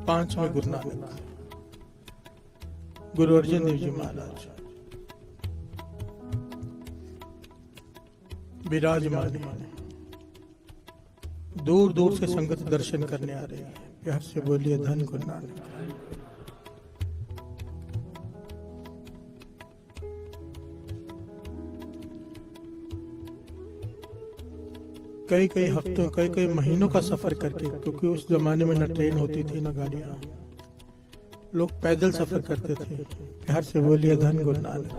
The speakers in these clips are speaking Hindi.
पांचवें गुरु नानक गुरु अर्जन देव जी महाराज विराजमान है। दूर दूर से संगत दर्शन करने आ रही है। प्यार से बोलिए धन गुरु नानक। कई कई हफ्तों कई कई महीनों का सफर करके, क्योंकि उस जमाने में न ट्रेन होती थी न गाड़ियां, लोग पैदल सफर करते थे। प्यार से बोलिए धन गुरु नानक।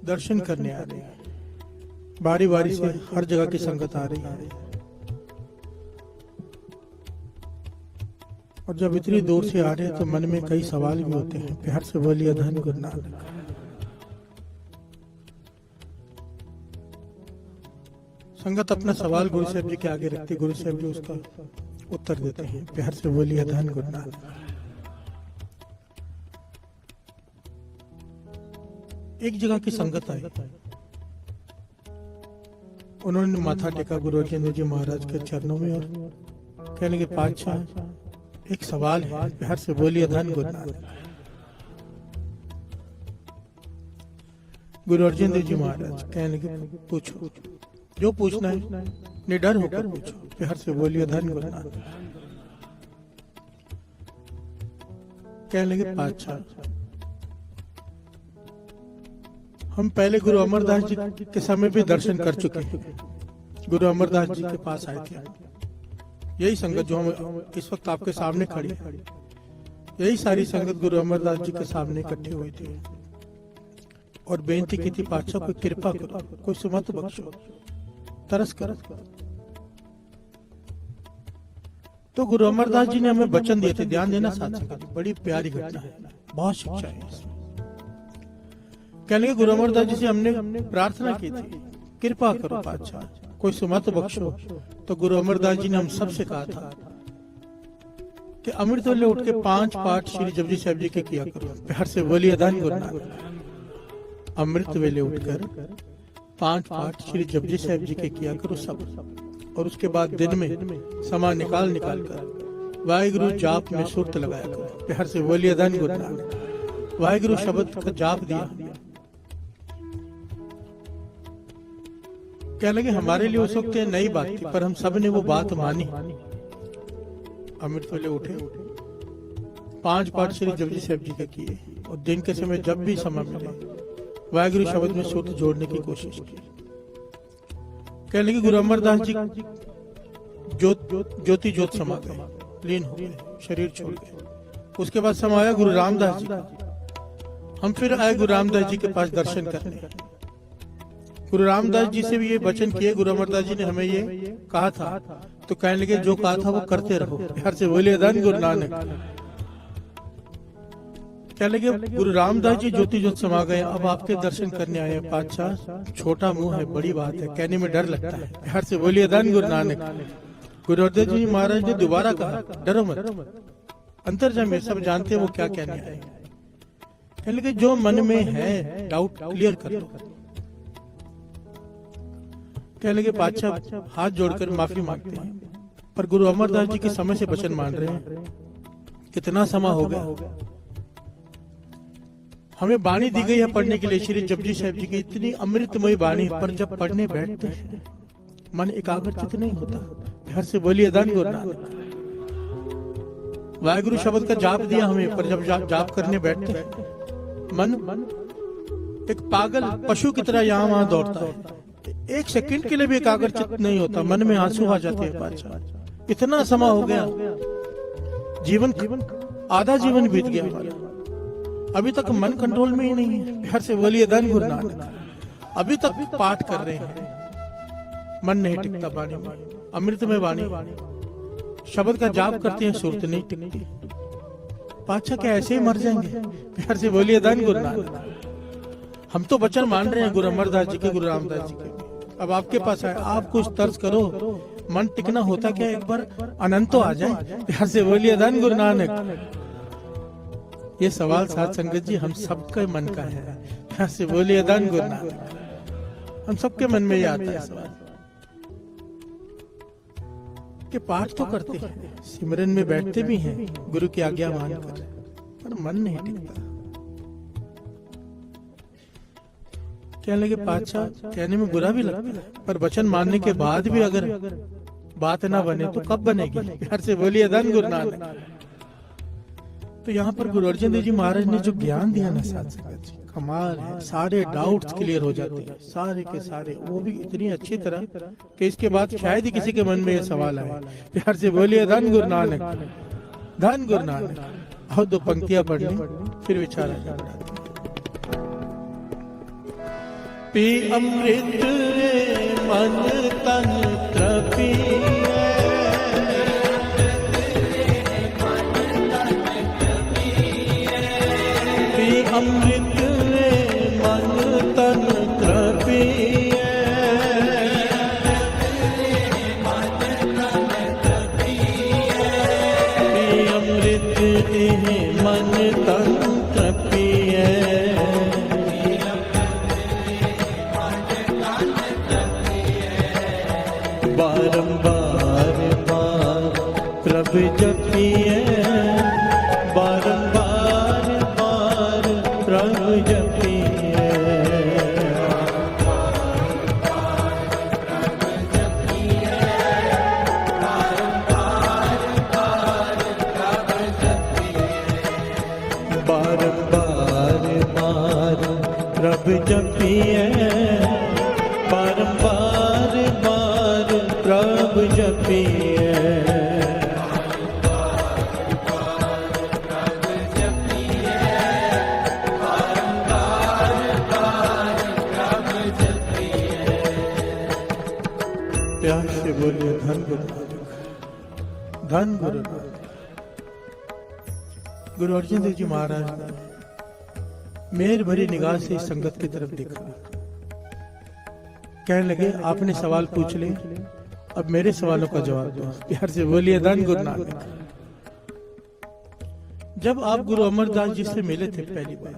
दर्शन करने आ रही है, बारी बारी से हर जगह की संगत आ रही है। और जब इतनी दूर से आ रहे हैं तो मन में कई सवाल भी होते हैं। प्यार से बोलिए धन गुरु नानक। संगत अपना सवाल गुरु साहब जी के आगे रखती, गुरु साहब जी उसका उत्तर देते हैं। प्यार से बोलिए धन गुरु नानक। एक जगह की संगत आई, उन्होंने माथा टेका गुरु अर्जन देव जी महाराज के चरणों में और कहने के पातशाह एक सवाल है। प्यार से बोलिए धन गुरु नानक। गुरु अर्जन देव जी महाराज कहने के पूछो, जो पूछना है निडर होकर पूछो। प्यार से बोलिए धन गुरु नानक। कहने के पातशाह, हम पहले गुरु अमरदास जी के समय भी दर्शन कर चुके हैं। गुरु अमरदास जी के पास आए थे, यही संगत जो हम इस वक्त आपके सामने खड़ी है, यही सारी संगत गुरु अमरदास जी के सामने इकट्ठी हुई थी और बेनती की थी, पातशाह कोई कृपा करो, कोई सुमत बख्शो, तरस करो। तो गुरु अमरदास जी ने हमें वचन दिए थे। ध्यान देना साथ संगत, बड़ी प्यारी घटना है, बहुत शिक्षा है इसमें। कहने के गुरु अमरदास जी से हमने प्रार्थना की थी, कृपा करो पातशाह, कोई सुमत बख्शो। तो गुरु अमरदास जी ने हम सबसे कहा था कि अमृत वेले उठ के 5 पाठ श्री जपजी साहब जी के किया करो। प्यार से बोलिए धन गुरु नानक। अमृत वेले उठकर 5 पाठ श्री जपजी साहब जी के किया करो सब। और उसके बाद दिन में समा निकाल कर वाहिगुरु जाप में सुरत लगाया करो। प्यार से बोलिए धन गुरु नानक। वाहिगुरु शब्द का जाप दिया। क्या लगे हमारे लिए उस वक्त नई बात थी, पर हम सब ने वो बात मानी। अमृत वेले उठे, 5 पाठ श्री जपजी साहब जी के किए और दिन के समय जब भी समय मिले वाहिगुरु शब्द में सुरत जोड़ने की कोशिश की। कहने लगे गुरु अमरदास जी ज्योति ज्योत समा गए, लीन हो गए, शरीर छोड़ गए। उसके बाद समाया गुरु रामदास जी। हम फिर आए गुरु रामदास जी के पास दर्शन करने। गुरु रामदास जी से भी ये वचन किए, गुरु अमरदास जी ने हमें ये कहा था। तो कहने लगे जो कहा था वो करते रहो। प्यार से बोलिए धन गुरु नानक। क्या लगे गुरु रामदास जी ज्योति ज्योत समा गए, अब आपके दर्शन करने आए। पातशाह छोटा मुंह है, बड़ी बात है, कहने में डर लगता है। प्यार से बोलिए धन गुरु नानक। गुरु अर्जन देव जी महाराज ने दोबारा कहा, डरो मत, अंतर्जामी सब जानते वो क्या कहने आए। कहने लगे जो मन में है डाउट क्लियर कर लो। कहने लगे पातशाह हाथ जोड़कर माफी मांगते हैं, पर गुरु अमरदास जी के समय से वचन मान रहे हैं। कितना समय हो गया, हमें बाणी दी गई है पढ़ने के लिए श्री जपजी साहब जी की इतनी अमृतमयी बाणी, पर जब पढ़ने बैठते हैं मन एकाग्रचित नहीं होता। प्यार से बोलिए धन गुरु नानक। वाहिगुरु शब्द का जाप दिया हमें, पर जब जाप करने बैठते हैं मन एक पागल पशु की तरह यहाँ वहां दौड़ता है। एक सेकंड के लिए भी एकाग्रचित नहीं होता, मन में आंसू आ जाते हैं। पातशाह इतना समय हो गया, जीवन आधा जीवन बीत गया हमारा, अभी तक मन कंट्रोल में ही नहीं है। प्यार से बोलिए धन गुरु नानक। अभी तक पाठ कर रहे हैं, मन नहीं टिकता बाणी में, अमृत में बाणी, शब्द का जाप करते हैं, सुरत नहीं टिकती। पातशाह क्या ऐसे ही मर जाएंगे? प्यार से बोलिए धन गुरु नानक। हम तो वचन मान रहे हैं गुरु अमरदास जी के, गुरु रामदास जी के। अब आपके पास आए, आप कुछ तर्ज करो, मन टिकना होता क्या, एक बार अनंत तो आ जाए। प्यार से बोलिए धन गुरु नानक। ये सवाल साथ संगत जी हम सबके मन का है। प्यार से बोलिए धन गुरु नानक। हम सबके मन में ये आता है सवाल के पाठ तो करते हैं, सिमरन में बैठते भी हैं गुरु की आज्ञा मानकर, पर मन नहीं टिकता। कहने लगे पातशाह, कहने में बुरा भी लगता है, पर वचन मानने के बाद भी अगर बात ना बने तो कब बनेगी? प्यार से बोलिए धन गुरु नानक। तो यहाँ पर गुरु अर्जन देव जी महाराज ने जो ज्ञान दिया ना साथ संगत जी, कमाल है। सारे डाउट्स क्लियर हो जाते हैं, सारे के सारे, वो भी इतनी अच्छी तरह कि इसके बाद शायद ही किसी के मन में ये सवाल आए। प्यार से बोलिए धन गुरु नानक, धन गुरु नानक। और दो पंक्तियां पढ़ ली, फिर विचार आ जाता। पी अमृत मन तन तृप्ति, पी अमृत मन तन तृप्ति, पी अमृत मन तन तृप्ति, बारंबार बार प्रभु जपिए, बारंबार बार प्रभु जपिए, बारंबार बार प्रभु जपिए, बारंबार बार प्रभु जपिए, प्यार से बोलिए धन गुरु नानक, धन गुरु नानक। गुरु अर्जन देव जी महाराज ने मेहर भरी निगाह से इस संगत की तरफ देखा, कहने लगे आपने सवाल पूछ ले, अब मेरे सवालों का जवाब दो। प्यार से बोलिए धन गुरु नानक। जब आप गुरु अमरदास जी से मिले थे पहली बार,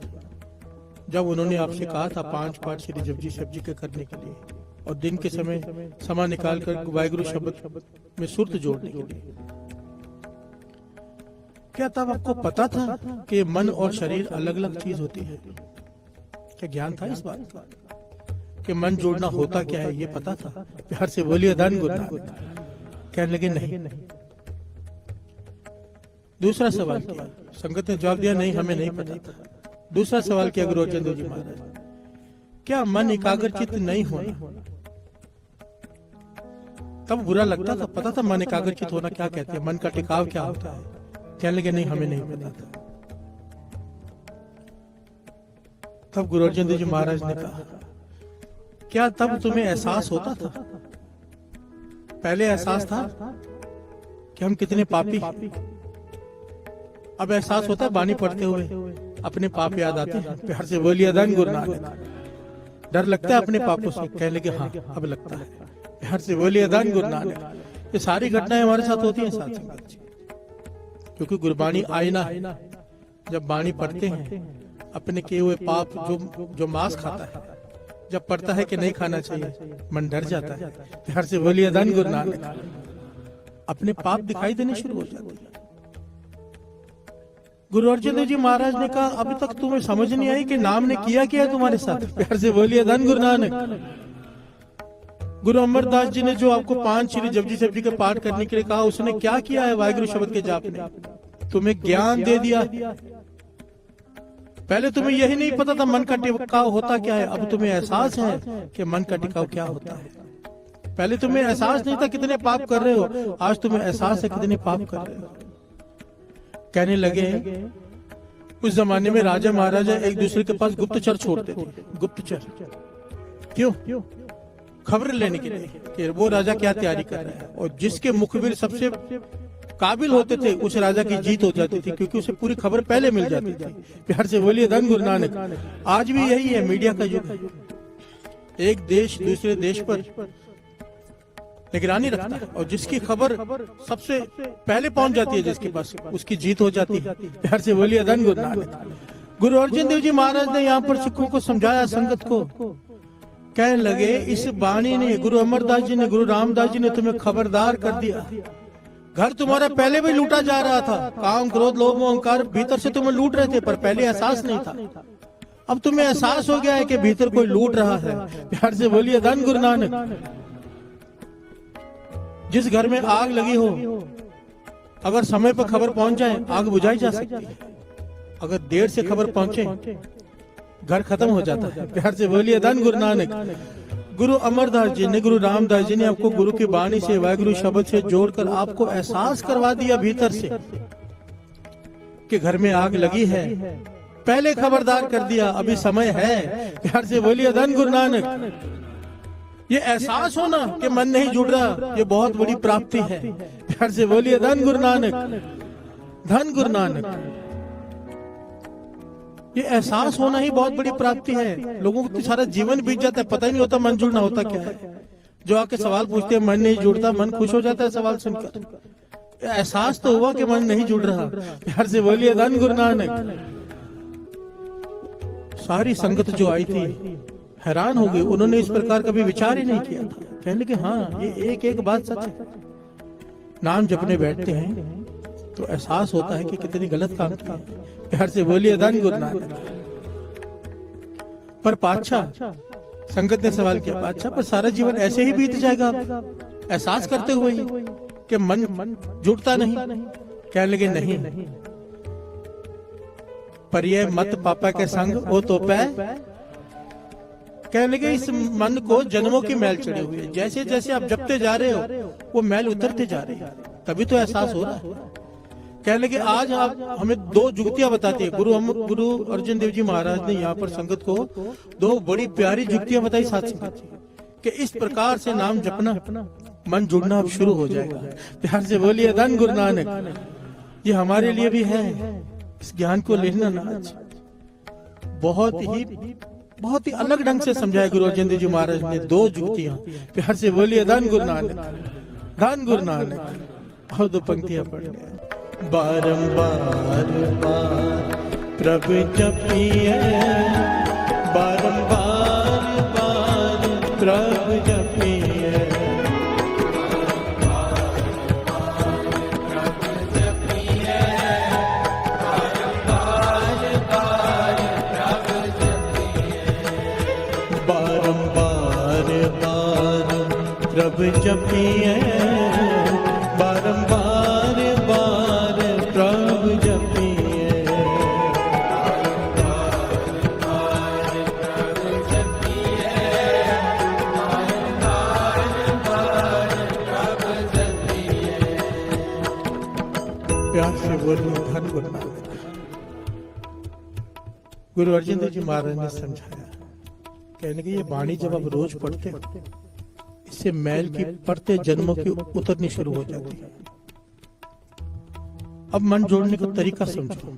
जब उन्होंने आपसे कहा था 5 पाठ श्री जपजी शिव जी के करने के लिए, और दिन के समय समा निकाल कर वाहिगुरु शब्द में सुरत जोड़ने के लिए, क्या तब आपको पता था कि मन और शरीर अलग अलग चीज होती है? क्या ज्ञान था इस बात का कि मन जोड़ना होता क्या है, ये पता था? प्यार से बोलिए धन गुरु नानक। कहने लगे नहीं। दूसरा सवाल किया, संगत ने जवाब दिया नहीं, हमें नहीं पता था। दूसरा सवाल किया गुरु अर्जन देव जी महाराज, क्या मन एकाग्रचित नहीं होना? तब बुरा लगता था, पता था मन एकाग्रचित होना क्या कहते हैं, मन का टिकाव क्या होता है? कहने लगे नहीं, हमें नहीं पता था। तब गुरु अर्जन देव जी महाराज ने कहा, क्या तब तुम्हें एहसास होता था? पहले एहसास था कि हम कितने पापी, अब एहसास होता है बानी पढ़ते हुए अपने पाप याद आते हैं। प्यार से बोलिए धन गुरु नानक। डर लगता है अपने पापों से? कहने लगे हाँ, अब लगता है। प्यार से बोलिए धन गुरु नानक। ये सारी घटनाएं हमारे साथ होती हैं साथ संगत जी, क्योंकि गुरबानी आईना है। जब बानी पढ़ते हैं अपने किए हुए पाप जो मांस खाता है, जब पढ़ता है कि नहीं खाना चाहिए, मन डर जाता है। प्यार से बोलिए धन गुरु नानक। अपने पाप दिखाई देने शुरू हो जाते हैं। गुरु अर्जन देव जी महाराज ने कहा अभी तक तुम्हें समझ नहीं आई कि नाम ने किया क्या है तुम्हारे साथ? प्यार से बोलिए धन गुरु नानक। गुरु अमरदास जी ने जो आपको 5 श्री जपजी शिव जी के पाठ करने के लिए कहा, उसने क्या किया है? वाहिगुरु शब्द के जाप ने तुम्हें ज्ञान दे दिया। पहले तुम्हें यही नहीं पता था मन का टिकाव होता क्या है, अब तुम्हें एहसास है कि मन का टिकाव क्या होता है। पहले तुम्हें एहसास नहीं था कितने पाप कर रहे हो, आज तुम्हें एहसास है कितने पाप कर रहे हो। कहने लगे उस जमाने में राजा महाराजा एक दूसरे के पास गुप्तचर छोड़ते थे। गुप्तचर क्यों? खबर लेने के लिए कि वो राजा क्या तैयारी कर रहा है, और जिसके मुखबिर सबसे काबिल होते थे उस राजा की जीत हो जाती थी, क्योंकि उसे पूरी खबर पहले मिल जाती थी। प्यार से बोलिए धन गुरु नानक। आज भी यही है, मीडिया का युग है। एक देश दूसरे देश पर निगरानी रखता है, और जिसकी खबर सबसे पहले पहुंच जाती है जिसके पास, उसकी जीत हो जाती है। प्यार से बोलिए धन गुरु नानक। गुरु अर्जन देव जी महाराज ने यहाँ पर सिखों को समझाया, संगत को। कहने लगे इस बाणी ने, गुरु अमरदास जी ने, गुरु रामदास जी ने तुम्हें खबरदार कर दिया घर तुम्हारा पहले भी लूटा जा रहा था, काम क्रोध लोभ मोह अहंकार भीतर से तुम्हें लूट रहे थे, पर पहले एहसास नहीं था। अब तुम्हें एहसास हो गया है कि भीतर कोई लूट रहा है। प्यार से बोलिए धन गुरु नानक। जिस घर में आग लगी हो, अगर समय पर खबर पहुंच जाए आग बुझाई जा सकती है, अगर देर से खबर पहुंचे घर खत्म हो जाता है। प्यार से बोलिए धन गुरु नानक। गुरु अमरदास जी ने, गुरु रामदास जी ने आपको गुरु की वाणी से, वाहिगुरु शब्द से जोड़कर आपको एहसास करवा दिया भीतर से कि घर में आग लगी है। पहले खबरदार कर दिया, अभी समय है। प्यार से बोलिए धन गुरु नानक। ये एहसास होना कि मन नहीं जुड़ रहा, ये बहुत बड़ी प्राप्ति है। प्यार से बोलिए धन गुरु नानक, धन गुरु नानक। ये एहसास होना ही बहुत बड़ी प्राप्ति है। लोगों को तो सारा जीवन बीत जाता है, पता ही नहीं होता मन जुड़ना होता क्या है। जो आके सवाल पूछते हैं मन नहीं जुड़ता, मन खुश हो जाता है सवाल सुनकर। एहसास तो हुआ कि मन नहीं जुड़ रहा। प्यार से बोलिए धन गुरु नानक। सारी संगत जो आई थी हैरान हो गई, उन्होंने इस प्रकार कभी विचार ही नहीं किया था। कहने लगे हाँ, ये एक एक बात सच है। नाम जपने बैठते हैं तो एहसास होता है कि कितनी गलत काम किया। प्यार से बोलिए धन गुरु नानक। पर पातशाह, संगत ने सवाल किया, पातशाह पर सारा जीवन ऐसे ही बीत जाएगा एहसास करते हुए ही कि मन जुड़ता नहीं? कहने लगे नहीं, पर यह मत पापा के संग ओ तो पै। कहने लगे इस मन को जन्मों की मैल चढ़े हुए, जैसे जैसे आप जपते जा रहे हो वो मैल उतरते जा रही है, तभी तो एहसास हो रहा है। कहने लगे आज आप हमें दो जुक्तियां बताती है। गुरु अर्जुन देव जी महाराज ने यहाँ पर संगत को दो बड़ी प्यारी जुक्तियां बताई साथ संगत कि इस प्रकार से नाम जपना मन जुड़ना अब शुरू हो जाएगा। प्यार से बोलिए धन गुरु नानक। ये हमारे लिए भी है, इस ज्ञान को लेना ना आज बहुत ही अलग ढंग से समझाया गुरु अर्जुन देव जी महाराज ने दो जुक्तियां। प्यार से बोलिए धन गुरु नानक, धन गुरु नानक। और दो पंक्तियां पढ़ने। बारंबार बार प्रभु जपिए, बारंबार बार प्रभु जपिए, बारंबार बार प्रभु जपिए, बारंबार बार प्रभु जपिए, प्यार से बोलिए धन गुरु नानक। गुरु अर्जुन देव जी महाराज ने समझाया, कहने की ये वाणी जब आप रोज पढ़ते इससे मैल की पढ़ते जन्मों की उतरनी शुरू हो जाती है। अब मन जोड़ने का तरीका समझो।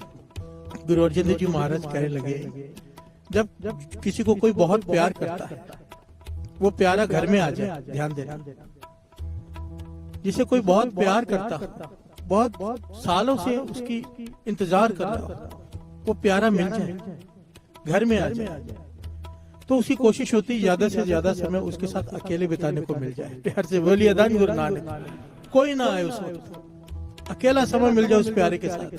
गुरु अर्जुन देव जी महाराज कहने लगे, जब किसी को कोई बहुत प्यार करता है, वो प्यारा घर में आ जाए, ध्यान देना, जिसे कोई बहुत प्यार करता है, बहुत सालों से उसकी इंतजार कर रहा हो, वो प्यारा मिल जाए, घर में आ जाए, तो उसकी कोशिश होती है ज्यादा से ज्यादा समय उसके साथ अकेले बिताने को मिल जाए। प्यार से बोलिए धन गुरु नानक। कोई ना आए उस वक्त, अकेला समय मिल जाए उस प्यारे के साथ।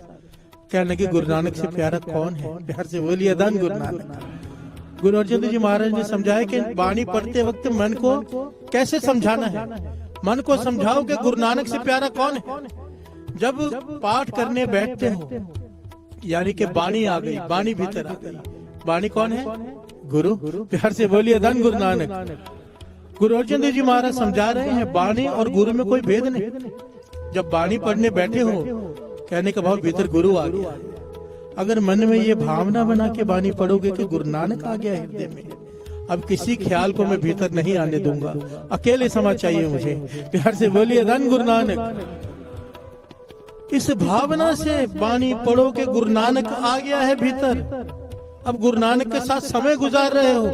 कहने की गुरु नानक से प्यारा कौन है? प्यार से बोलिए धन गुरु नानक। गुरु अर्जुन देव जी महाराज ने समझाया कि वाणी पढ़ते वक्त मन को कैसे समझाना है। मन को समझाओ कि गुरु नानक से प्यारा कौन है। जब पाठ करने बैठते हो, यानी कि वाणी आ गई, वाणी भीतर आ गई। वाणी कौन है? गुरु। प्यार से बोलिए धन गुरु नानक। गुरु अर्जुन देव जी महाराज समझा रहे हैं वाणी और गुरु में कोई भेद नहीं। जब वाणी पढ़ने बैठे हो, कहने का भाव भीतर गुरु आ गया। अगर मन में ये भावना बना के वाणी पढ़ोगे कि गुरु नानक आ गया हृदय में, अब किसी ख्याल को मैं भीतर नहीं आने दूंगा, अकेले समा चाहिए मुझे। प्यार से बोलिए धन गुरु नानक। इस भावना से वाणी पढ़ो कि गुरु नानक आ गया है भीतर। अब गुरु नानक के साथ समय गुजार रहे हो,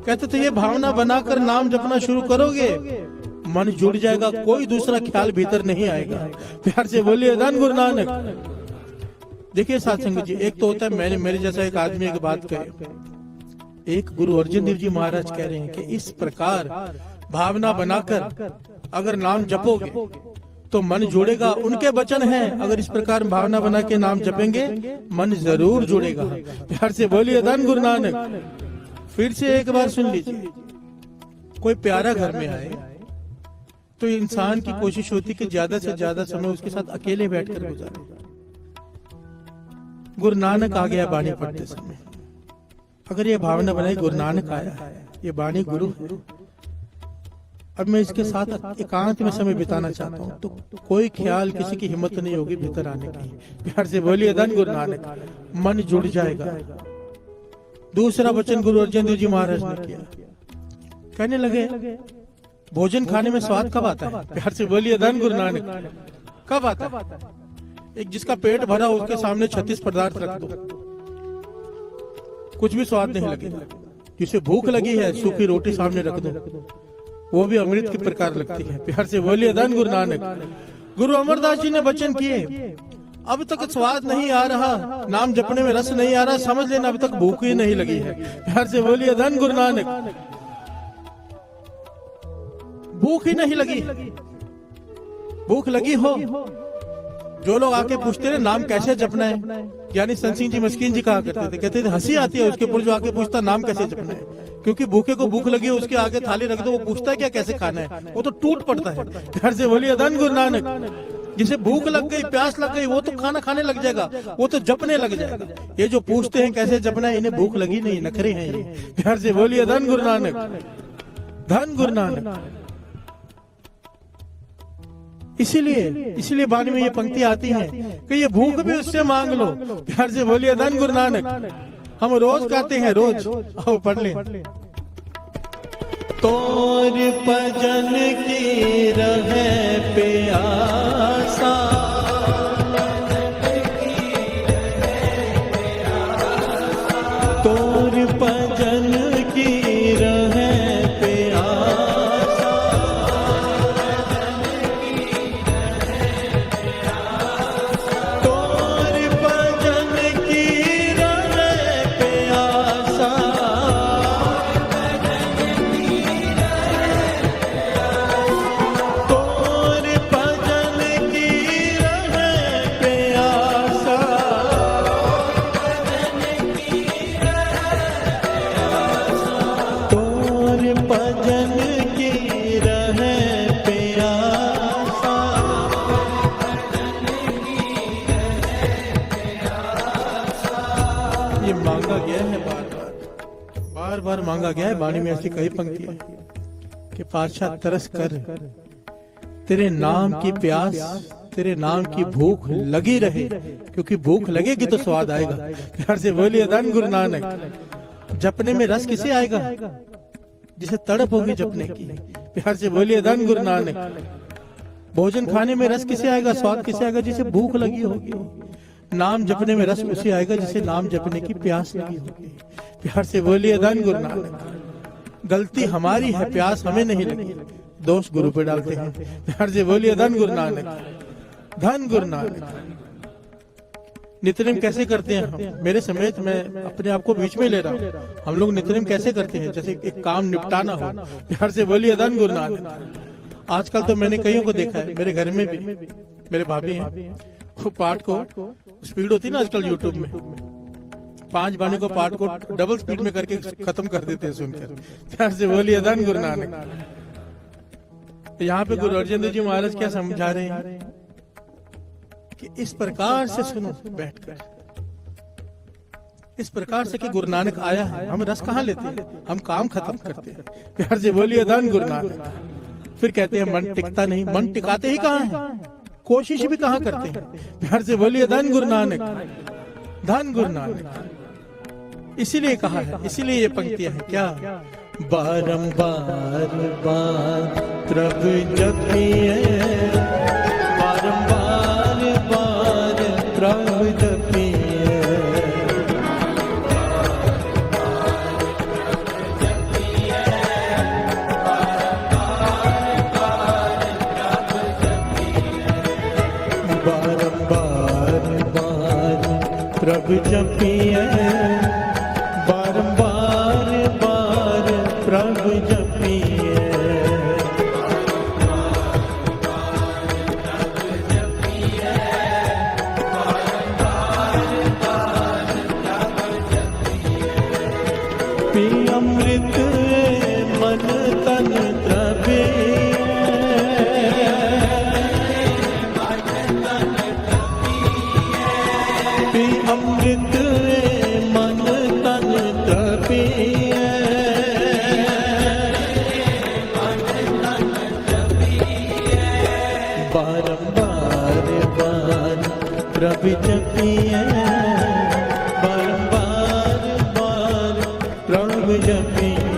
कहते थे ये भावना बनाकर नाम जपना शुरू करोगे, मन जुड़ जाएगा, कोई दूसरा ख्याल भीतर नहीं आएगा। प्यार से बोलिए धन गुरु नानक। देखिए साथ संगत जी, एक तो होता है मैंने मेरे जैसा एक आदमी एक बात कहे, एक गुरु अर्जुन देव जी महाराज कह रहे हैं कि इस प्रकार भावना बनाकर अगर नाम जपोगे तो मन जुड़ेगा। उनके वचन हैं, अगर इस प्रकार भावना बना के नाम जपेंगे मन जरूर जुड़ेगा। प्यार से बोलिए धन गुरु नानक। फिर से एक बार सुन लीजिए, कोई प्यारा घर में आए तो इंसान की कोशिश होती कि ज्यादा से ज्यादा समय उसके साथ अकेले बैठकर गुजारे। गुरु नानक आ गया बाणी पढ़ते समय, अगर ये भावना बनाई गुरु नानक आया है, ये बाणी गुरु है, अब मैं इसके साथ एकांत में समय बिताना चाहता हूँ, तो कोई ख्याल किसी की हिम्मत नहीं होगी भीतर आने की। प्यार से बोलिए धन गुरु नानक। मन जुड़ जाएगा। दूसरा वचन गुरु अर्जन देव जी महाराज ने किया, कहने लगे भोजन खाने में स्वाद कब आता है? प्यार से बोलिए धन गुरु नानक। कब आता है? एक जिसका पेट भरा हो उसके सामने 36 पदार्थ रख दो, कुछ भी स्वाद नहीं लगेगा। जिसे भूख लगी है सूखी रोटी सामने रख दो, वो भी अमृत की प्रकार लगती है। प्यार से बोलिए धन गुरु नानक। गुरु अमरदास जी ने वचन किए, अब तक स्वाद नहीं आ रहा, नाम जपने में रस नहीं आ रहा, समझ लेना अब तक भूख ही नहीं लगी है। प्यार से बोलिए धन गुरु नानक। भूख ही नहीं लगी। भूख लगी हो, जो लोग आके पूछते हैं नाम कैसे जपना है, यानी संत सिंह जी मस्कीन जी कहा करते थे, कहते थे हंसी आती है उसके ऊपर जो आके पूछता नाम कैसे जपना है, क्योंकि भूखे को भूख लगी है, उसके आगे थाली रख दो, वो पूछता है क्या कैसे खाना है, वो तो टूट पड़ता है। घर से बोलिए धन गुरु नानक। जिसे भूख लग गई, प्यास लग गई, वो तो खाना खाने लग जाएगा, वो तो जपने लग जाएगा। ये जो पूछते हैं कैसे जपना है, इन्हें भूख लगी नहीं, नखरे हैं ये। घर से बोलिए धन गुरु नानक। धन गुरु नानक। इसीलिए बाणी में ये पंक्ति आती है कि ये भूख भी उससे मांग लो। प्यार से बोलिए धन गुरु नानक। हम रोज गाते हैं, रोज आओ पढ़ ले। तोर भजन की रहे प्यासा, तोर भजन की रहे बार मांगा गया है। वाणी में ऐसी कई पंक्ति है कि पातशाह तरस कर, तेरे नाम की प्यास, तेरे नाम की भूख लगी रहे, क्योंकि भूख लगेगी तो स्वाद आएगा। प्यार से बोलिए धन गुरु नानक। जपने में रस किसे आएगा? जिसे तड़प होगी जपने की। प्यार से बोलिए धन गुरु नानक। भोजन खाने में रस किसे आएगा, स्वाद किसे आएगा? जिसे भूख लगी होगी। नाम जपने में रस उसे आएगा जिसे नाम जपने की प्यास लगी होगी। प्यार से बोलिए धन गुरु नानक। गलती हमारी है, प्यास हमें नहीं लगी, दोष गुरु पे डालते हैं। प्यार से बोलिए धन गुरु नानक। धन गुरु नानक। नित्यनेम कैसे करते हैं हम? मेरे समेत मैं अपने आप को बीच में ले रहा हूँ। हम लोग नित्यनेम कैसे करते हैं? जैसे एक काम निपटाना हो। प्यार से बोलिए धन गुरु नानक। आजकल तो मैंने कईयों को देखा है, मेरे घर में भी मेरे भाभी हैं, वो पाठ को स्पीड होती है ना आजकल यूट्यूब में, 5 बाणी को पाठ को डबल स्पीड में करके खत्म कर देते हैं सुनकर। प्यार से बोलिए धन गुरु नानक। यहाँ पे गुरु अर्जन देव जी महाराज क्या समझा रहे हैं कि इस प्रकार से सुनो बैठकर, इस प्रकार से कि गुरु नानक आया है। हम रस कहाँ लेते हैं, हम काम खत्म करते हैं। प्यार से बोलिए धन गुरु नानक। फिर कहते हैं मन टिकता नहीं, मन टिकाते ही कहाँ है, कोशिश भी कहाँ करते हैं। प्यार से बोलिए धन गुरु नानक। धन गुरु नानक। इसीलिए कहा है, इसीलिए ये पंक्तियां हैं क्या, बारंबार बार प्रभु जपिए, बारंबार बार प्रभु जपिए। प्रभु जपिए, बारंबार बार प्रभु जपिए। जपे